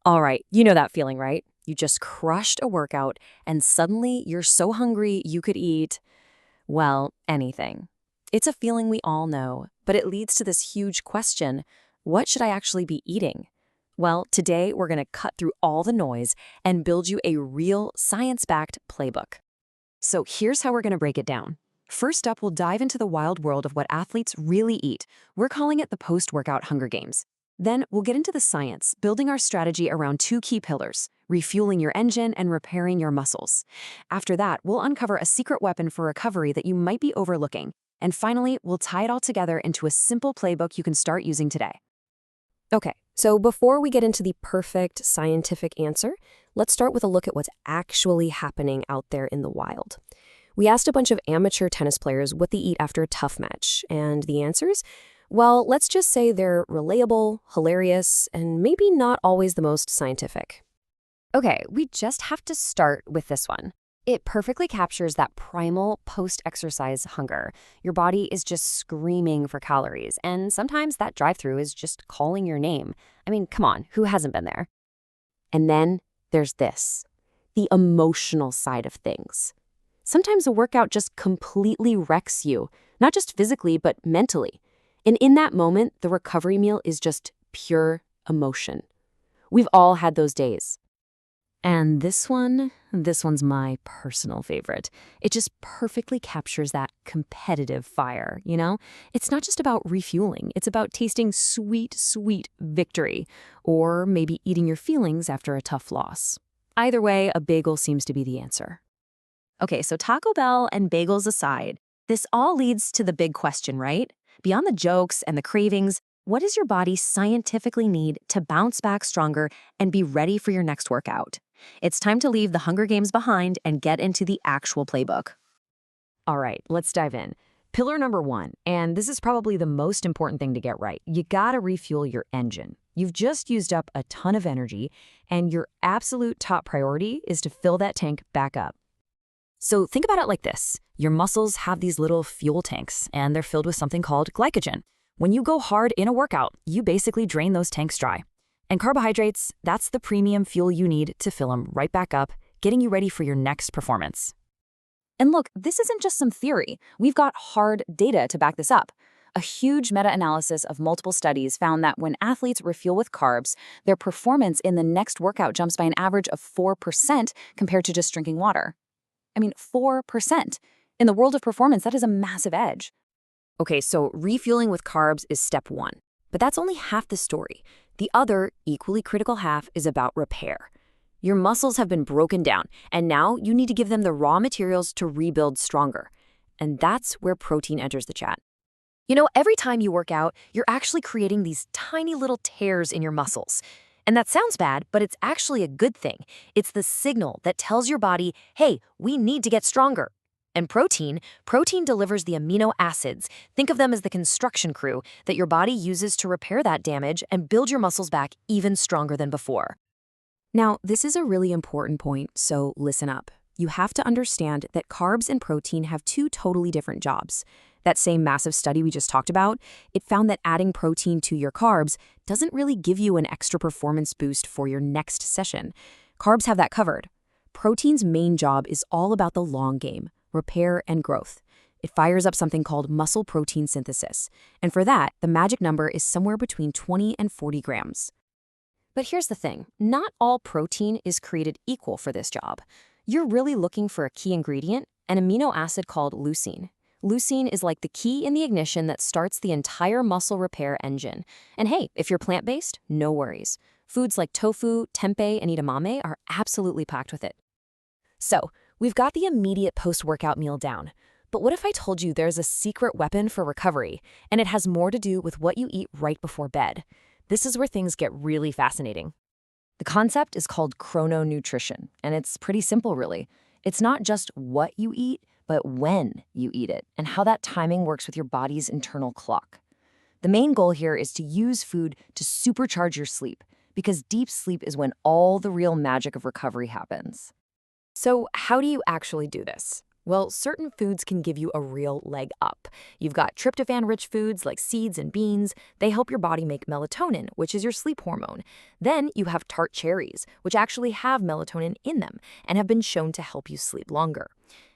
All right, you know that feeling, right? You just crushed a workout and suddenly you're so hungry you could eat, well, anything. It's a feeling we all know, but it leads to this huge question: what should I actually be eating? Well, today we're going to cut through all the noise and build you a real science-backed playbook. So here's how we're going to break it down. First up, we'll dive into the wild world of what athletes really eat. We're calling it the post-workout Hunger Games. Then we'll get into the science, building our strategy around two key pillars: refueling your engine and repairing your muscles. After that, we'll uncover a secret weapon for recovery that you might be overlooking. And finally, we'll tie it all together into a simple playbook you can start using today. Okay, so before we get into the perfect scientific answer, let's start with a look at what's actually happening out there in the wild. We asked a bunch of amateur tennis players what they eat after a tough match, and the answers? Well, let's just say they're relatable, hilarious, and maybe not always the most scientific. Okay, we just have to start with this one. It perfectly captures that primal post-exercise hunger. Your body is just screaming for calories, and sometimes that drive-through is just calling your name. I mean, come on, who hasn't been there? And then there's this, the emotional side of things. Sometimes a workout just completely wrecks you, not just physically, but mentally. And in that moment, the recovery meal is just pure emotion. We've all had those days. And this one's my personal favorite. It just perfectly captures that competitive fire, you know? It's not just about refueling, it's about tasting sweet, sweet victory, or maybe eating your feelings after a tough loss. Either way, a bagel seems to be the answer. Okay, so Taco Bell and bagels aside, this all leads to the big question, right? Beyond the jokes and the cravings, what does your body scientifically need to bounce back stronger and be ready for your next workout? It's time to leave the Hunger Games behind and get into the actual playbook. All right, let's dive in. Pillar number one, and this is probably the most important thing to get right. You gotta refuel your engine. You've just used up a ton of energy, and your absolute top priority is to fill that tank back up. So think about it like this. Your muscles have these little fuel tanks, and they're filled with something called glycogen. When you go hard in a workout, you basically drain those tanks dry. And carbohydrates, that's the premium fuel you need to fill them right back up, getting you ready for your next performance. And look, this isn't just some theory. We've got hard data to back this up. A huge meta-analysis of multiple studies found that when athletes refuel with carbs, their performance in the next workout jumps by an average of 4% compared to just drinking water. I mean, 4%. In the world of performance, that is a massive edge. Okay, so refueling with carbs is step one. But that's only half the story. The other, equally critical half is about repair. Your muscles have been broken down, and now you need to give them the raw materials to rebuild stronger. And that's where protein enters the chat. You know, every time you work out, you're actually creating these tiny little tears in your muscles. And that sounds bad, but it's actually a good thing. It's the signal that tells your body, hey, we need to get stronger. And protein delivers the amino acids. Think of them as the construction crew that your body uses to repair that damage and build your muscles back even stronger than before. Now, this is a really important point, so listen up. You have to understand that carbs and protein have two totally different jobs. That same massive study we just talked about, it found that adding protein to your carbs doesn't really give you an extra performance boost for your next session. Carbs have that covered. Protein's main job is all about the long game: repair and growth. It fires up something called muscle protein synthesis. And for that, the magic number is somewhere between 20 and 40 grams. But here's the thing, not all protein is created equal for this job. You're really looking for a key ingredient, an amino acid called leucine. Leucine is like the key in the ignition that starts the entire muscle repair engine. And hey, if you're plant-based, no worries. Foods like tofu, tempeh, and edamame are absolutely packed with it. So, we've got the immediate post-workout meal down. But what if I told you there's a secret weapon for recovery, and it has more to do with what you eat right before bed? This is where things get really fascinating. The concept is called chrononutrition, and it's pretty simple, really. It's not just what you eat, but when you eat it, and how that timing works with your body's internal clock. The main goal here is to use food to supercharge your sleep, because deep sleep is when all the real magic of recovery happens. So how do you actually do this? Well, certain foods can give you a real leg up. You've got tryptophan-rich foods like seeds and beans. They help your body make melatonin, which is your sleep hormone. Then you have tart cherries, which actually have melatonin in them and have been shown to help you sleep longer.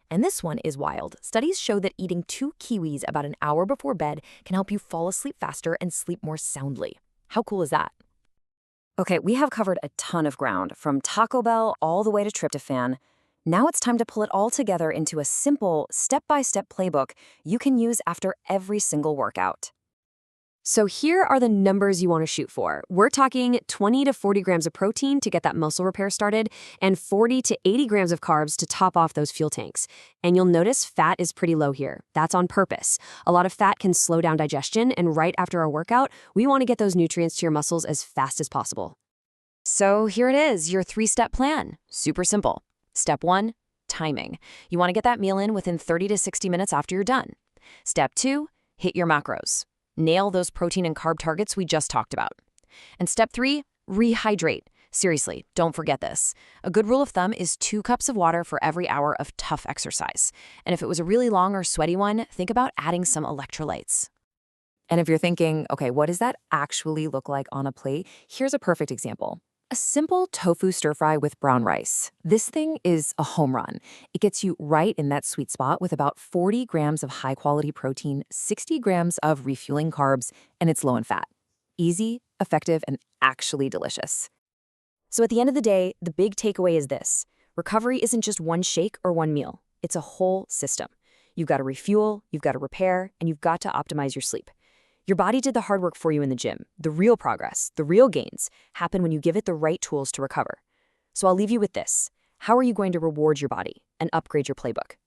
And this one is wild. Studies show that eating 2 kiwis about an hour before bed can help you fall asleep faster and sleep more soundly. How cool is that? Okay, we have covered a ton of ground, from Taco Bell all the way to tryptophan. Now it's time to pull it all together into a simple, step-by-step playbook you can use after every single workout. So here are the numbers you want to shoot for. We're talking 20 to 40 grams of protein to get that muscle repair started, and 40 to 80 grams of carbs to top off those fuel tanks. And you'll notice fat is pretty low here. That's on purpose. A lot of fat can slow down digestion, and right after our workout, we want to get those nutrients to your muscles as fast as possible. So here it is, your 3-step plan. Super simple. Step 1, timing. You want to get that meal in within 30 to 60 minutes after you're done. Step 2, hit your macros. Nail those protein and carb targets we just talked about. And step 3, rehydrate. Seriously, don't forget this. A good rule of thumb is 2 cups of water for every hour of tough exercise. And if it was a really long or sweaty one, think about adding some electrolytes. And if you're thinking, okay, what does that actually look like on a plate? Here's a perfect example. A simple tofu stir-fry with brown rice. This thing is a home run. It gets you right in that sweet spot with about 40 grams of high-quality protein, 60 grams of refueling carbs, and it's low in fat. Easy, effective, and actually delicious. So at the end of the day, the big takeaway is this. Recovery isn't just one shake or one meal. It's a whole system. You've got to refuel, you've got to repair, and you've got to optimize your sleep. Your body did the hard work for you in the gym. The real progress, the real gains, happen when you give it the right tools to recover. So I'll leave you with this. How are you going to reward your body and upgrade your playbook?